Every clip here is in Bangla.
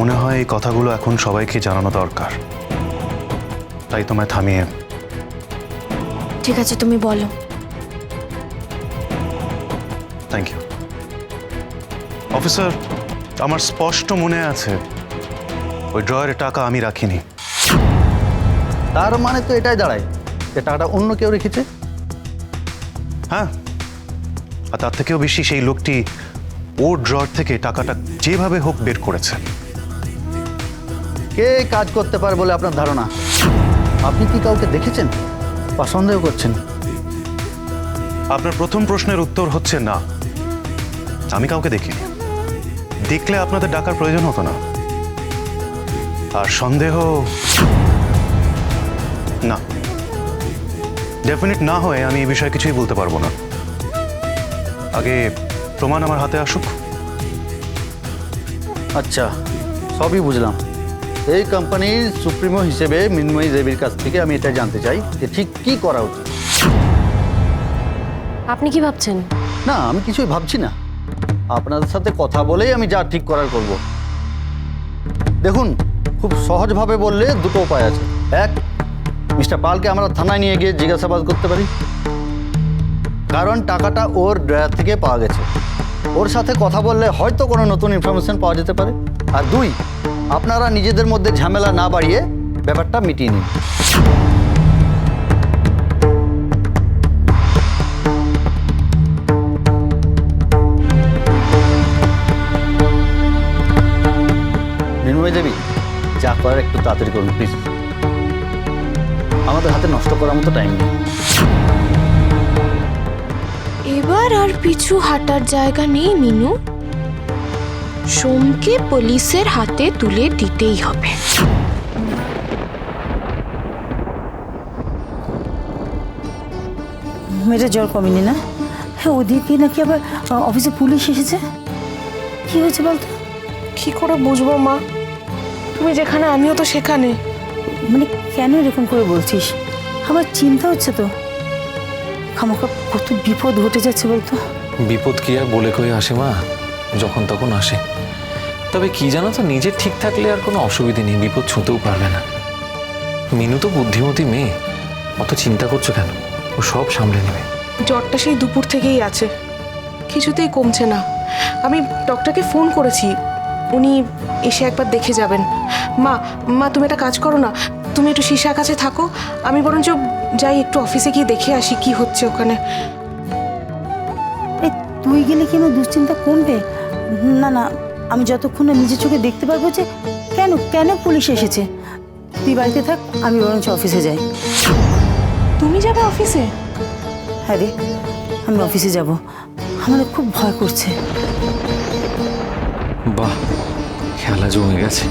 মনে হয় এই কথাগুলো এখন সবাইকে জানানো দরকার, তাই তোমায় থামিয়ে। ঠিক আছে, তুমি বলো। Thank you officer. আমার স্পষ্ট মনে আছে ওই ড্রয়ারে টাকা আমি রাখিনি। তার মানে তো এটাই দাঁড়ায় যে টাকাটা অন্য কেউ রেখেছে। হ্যাঁ, আর তার থেকেও বেশি সেই লোকটি ওর ড্রয়ার থেকে টাকাটা যেভাবে হোক বের করেছে। কে কাজ করতে পারে বলে আপনার ধারণা? আপনি কি কাউকে দেখেছেন বা সন্দেহ করছেন? আপনার প্রথম প্রশ্নের উত্তর হচ্ছে না, আমি কাউকে দেখিনি। দেখলে আপনাদের ডাকার প্রয়োজন হতো না। আর সন্দেহ না, ডেফিনিট না হয়ে আমি এই বিষয়ে কিছুই বলতে পারবো না। আগে প্রমাণ আমার হাতে আসুক। আচ্ছা, সবই বুঝলাম। এই কোম্পানির সুপ্রিমো হিসেবে মৃন্ময়ী দেবীর কাছ থেকে আমি এটা জানতে চাই যে ঠিক কি করা উচিত। আপনি কি ভাবছেন? না, আমি কিছুই ভাবছি না। আপনাদের সাথে কথা বলেই আমি যা ঠিক করার করব। দেখুন, খুব সহজভাবে বললে দুটো উপায় আছে। এক, মিস্টার পালকে আমরা থানায় নিয়ে গিয়ে জিজ্ঞাসাবাদ করতে পারি, কারণ টাকাটা ওর ড্রয়ার থেকে পাওয়া গেছে। ওর সাথে কথা বললে হয়তো কোনো নতুন ইনফরমেশন পাওয়া যেতে পারে। আর দুই, আপনারা নিজেদের মধ্যে ঝামেলা না বাড়িয়ে ব্যাপারটা মিটিয়ে নিন। মৃন্ময়ী দেবী, যা করার একটু তাড়াতাড়ি করুন প্লিজ। আমাদের হাতে নষ্ট করার মতো টাইম নেই। এবার আর পিছু হাঁটার জায়গা নেই মিনু। সোমকে পুলিশের হাতে তুলে দিতেই হবে। মেয়েটা জ্বর কমেনি না? হ্যাঁ, ওদিকে নাকি আবার অফিসে পুলিশ এসেছে। কি হয়েছে বলতো? কি করে বুঝবো মা? তুমি যেখানে আমিও তো সেখানে। মানে কেন এরকম করে বলছিস? আমার চিন্তা হচ্ছে তো। খামাখা কত বিপদ ঘটে যাচ্ছে বলতো। বিপদ কি আর বলে কয়ে আসে মা? যখন তখন আসে। তবে কি জানো তো, নিজে ঠিক থাকলে আর কোনো অসুবিধে নেই, বিপদ ছুঁতেও পারবে না। মিনু তো বুদ্ধিমতী মেয়ে, অত চিন্তা করছো কেন? ও সব সামলে নেবে। জ্বরটা সেই দুপুর থেকেই আছে, কিছুতেই কমছে না। আমি ডক্টরকে ফোন করেছি, উনি এসে একবার দেখে যাবেন। মা তুমি একটা কাজ করো না, তুমি একটু শিশার কাছে থাকো, আমি বরঞ্চ যাই একটু অফিসে গিয়ে দেখে আসি কি হচ্ছে ওখানে। এই তুই গেলে কি আমার দুশ্চিন্তা কমবে? না না, আমি যতক্ষণ না নিজের চোখে দেখতে পারবো যে কেন কেন পুলিশ এসেছে। তুই বাড়িতে থাক, আমি বরঞ্চ অফিসে যাই। তুমি যাবে অফিসে? হ্যাঁ রে, আমি অফিসে যাব। আমার খুব ভয় করছে। বাহ, খেলা জমে গেছে।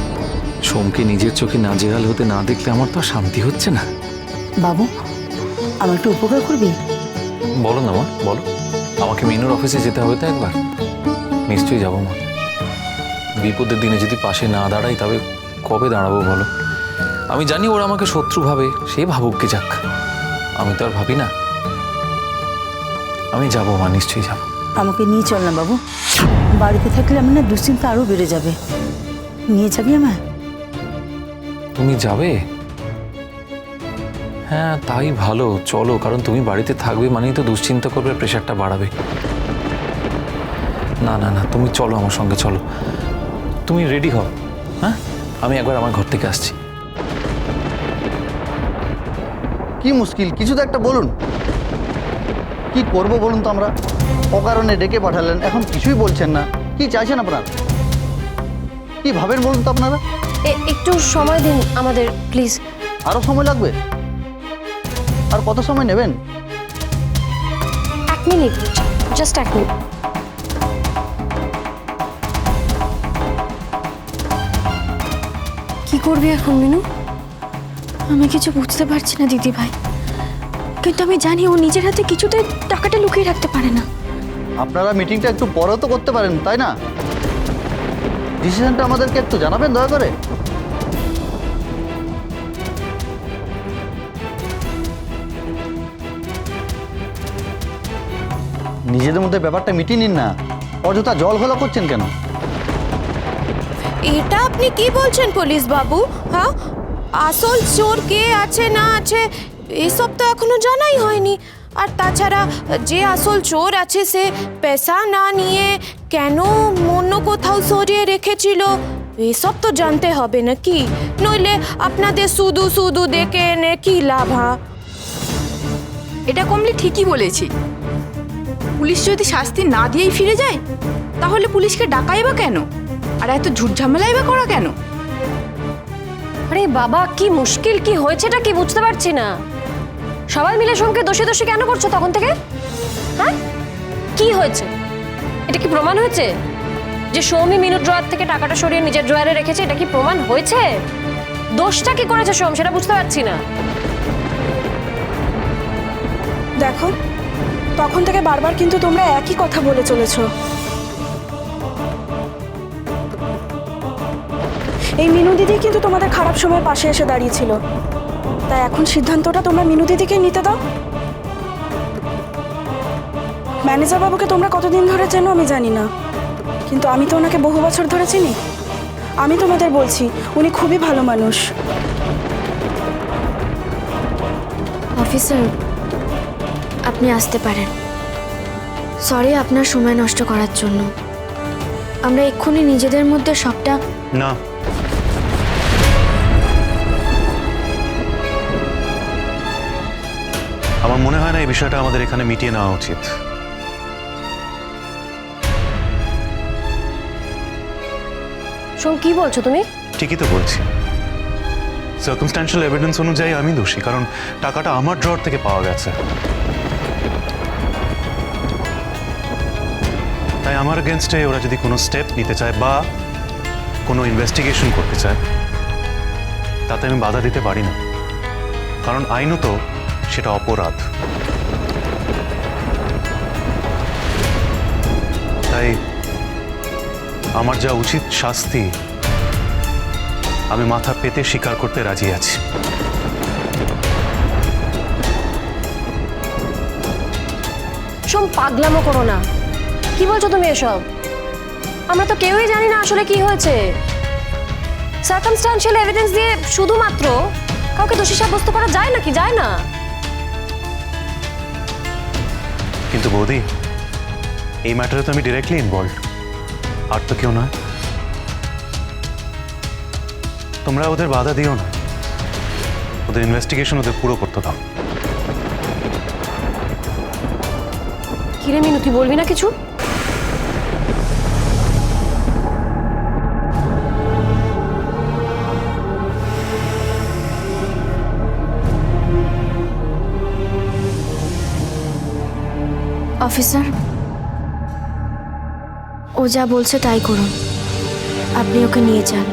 সোমকে নিজের চোখে নাজেহাল হতে না দেখলে আমার তো আর শান্তি হচ্ছে না। বাবু, আমার একটু উপকার করবি? বলো না মা, বলো। আমাকে মিনুর অফিসে যেতে হবে তো একবার? নিশ্চয়ই যাবো মা। বিপদের দিনে যদি পাশে না দাঁড়াই তবে কবে দাঁড়াবো বলো? আমি জানি ওরা আমাকে শত্রু ভাবে, সে ভাবুক কে যাক, আমি তো আর ভাবি না। আমি যাবো মা, নিশ্চয়ই যাবো। আমাকে নিয়ে চল না বাবু। বাড়িতে থাকলে আমার না দুশ্চিন্তা আরও বেড়ে যাবে। নিয়ে যাবি আমায়? তুমি যাবে? হ্যাঁ, তাই ভালো, চলো। কারণ তুমি বাড়িতে থাকবে মানেই তো দুশ্চিন্তা করবে, প্রেশারটা বাড়াবে। না না না, তুমি চলো আমার সঙ্গে, চলো। তুমি রেডি হও, হ্যাঁ? আমি একবার আমার ঘর থেকে আসছি। কি মুশকিল, কিছু তো একটা বলুন। কি করব বলুন তো? আমরা অকারণে ডেকে পাঠালেন, এখন কিছুই বলছেন না। কি চাইছেন আপনারা? কি ভাবেন বলুন তো আপনারা? একটু সময় দিন আমাদের প্লিজ। আরো সময় লাগবে? আর কত সময় নেবেন? 1 মিনিট, জাস্ট 1 মিনিট। কি করবি এখন মিনু? আমি কিছু বুঝতে পারছি না দিদি ভাই, কিন্তু আমি জানি ও নিজের হাতে কিছুতে টাকাটা লুকিয়ে রাখতে পারে না। আপনারা মিটিংটা একটু পরেও তো করতে পারেন, তাই না? ডিসিশনটা আমাদেরকে একটু জানাবেন দয়া করে। নিজেদের মধ্যে ব্যাপারটা মিটিয়ে নিন না, অযথা জল ঘোলা করছেন কেন? এটা আপনি কি বলছেন পুলিশ বাবু? হ্যাঁ, আসল চোর কে আছে না আছে এসব তো এখনো জানাই হয়নি। আর তাছাড়া যে আসল চোর আছে সে পয়সা না নিয়ে কেন অন্য কোথাও সরিয়ে রেখেছিল এসব তো জানতে হবে নাকি? নইলে আপনাদের শুধু শুধু দেখে এনে কি লাভ? হ্যাঁ, এটা কমলি ঠিকই বলেছি। পুলিশ যদি শাস্তি না দিয়েই ফিরে যায় তাহলে পুলিশকে ডাকাই বা কেন, আর এত ঝুট ঝামেলাই বা করা কেন? আরে বাবা, কি মুশকিল, কি হয়েছেটা কি বুঝতে পারছি না। সবাই মিলে সোমকে দোষী দোষী কেন করছো তখন থেকে? হ্যাঁ, কি হয়েছে? এটা কি প্রমাণ হয়েছে যে সোমই মিনুর ড্রয়ার থেকে টাকাটা সরিয়ে নিজের ড্রয়ারে রেখেছে? এটা কি প্রমাণ হয়েছে? দোষটা কি করেছে সোম সেটা বুঝতে পারছি না। দেখো, তখন থেকে বারবার কিন্তু তোমরা একই কথা বলে চলেছো। এই মিনু দিদি কিন্তু তোমাদের খারাপ সময় পাশে এসে দাঁড়িয়েছিল, তাই এখন সিদ্ধান্তটা তোমরা মিনু দিদিকে নিতে দাও। ম্যানেজার বাবুকে তোমরা কতদিন ধরে চেনো আমি জানি না, কিন্তু আমি তো ওনাকে বহু বছর ধরে চিনি। আমি তোমাদের বলছি উনি খুবই ভালো মানুষ। অফিসার, আপনি আসতে পারেন। সরি আপনার সময় নষ্ট করার জন্য। আমরা এক্ষুনি নিজেদের মধ্যে সবটা... না, আমার মনে হয় না এই বিষয়টা আমাদের এখানে মিটিয়ে নেওয়া উচিত। সোম, কি বলছো তুমি? ঠিকই তো বলছি। সার্কামস্ট্যান্সিয়াল এভিডেন্স অনুযায়ী আমি দোষী, কারণ টাকাটা আমার ড্রয়ার থেকে পাওয়া গেছে। তাই আমার এগেনস্টে ওরা যদি কোনো স্টেপ নিতে চায় বা কোনো ইনভেস্টিগেশন করতে চায় তাতে আমি বাধা দিতে পারি না, কারণ আইনত সেটা অপরাধ। তাই আমার যা উচিত শাস্তি আমি মাথা পেতে স্বীকার করতে রাজি আছি। সোম, পাগলামো করো না। কি বলছো তুমি এসব? আমরা তো কেউই জানি না আসলে কি হয়েছে। সার্কামস্ট্যান্সিয়াল এভিডেন্স দিয়ে শুধুমাত্র কাউকে দোষী সাব্যস্ত করা যায় নাকি? যায় না। কিন্তু বৌদি, এই ম্যাটারে তো আমি ডিরেক্টলি ইনভলভ, আর তো কেউ নয়। তোমরা ওদের বাধা দিও না, ওদের ইনভেস্টিগেশন ওদের পুরো করতে দাও। কিরে মিনু, তুই বলবি না কিছু? অফিসার, ও যা বলছে তাই করুন। আপনি ওকে নিয়ে যান।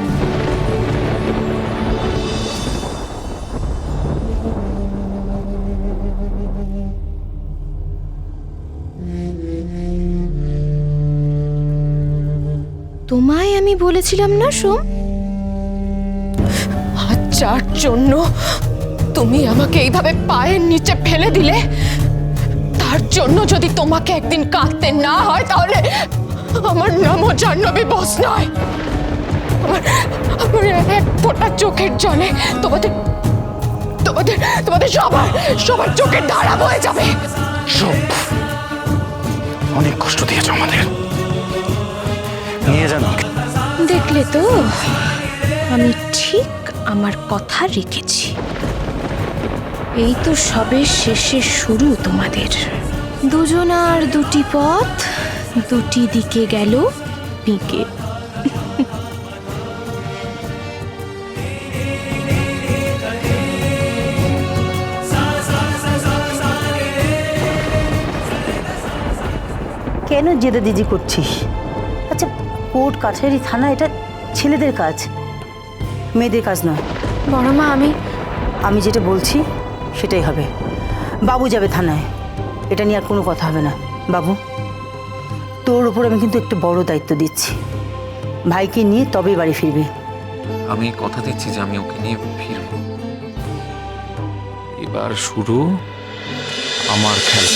তোমায় আমি বলেছিলাম না সোম, যার জন্য তুমি আমাকে এইভাবে পায়ের নিচে ফেলে দিলে, তার জন্য যদি তোমাকে একদিন কাঁদতে না হয় তাহলে আমার নামও জাহ্নবী বোস নয়। আমার এক ফোঁটা চোখের জলে তোমাদের তোমাদের তোমাদের সবার চোখের ধারা বয়ে যাবে। অনেক কষ্ট দিয়েছ আমাদের, নিয়ে যান। দেখলে তো, আমি ঠিক আমার কথা রেখেছি। এই তো সবে শেষে শুরু তোমাদের। দুজনার দুটি পথ, দুটি দিকে গেল বিকে। কেন জেদাদিজি করছিস? আচ্ছা, কোর্ট কাছারি থানা এটা ছেলেদের কাজ, মেয়েদের কাজ নয়। বড় মা, আমি যেটা বলছি সেটাই হবে। বাবু যাবে থানায়, এটা নিয়ে আর কোনো কথা হবে না। বাবু, তোর উপর আমি কিন্তু একটা বড় দায়িত্ব দিচ্ছি। ভাইকে নিয়ে তবেই বাড়ি ফিরবি। আমি কথা দিচ্ছি যে আমি ওকে নিয়ে ফিরবো। এবার শুরু আমার খেলা।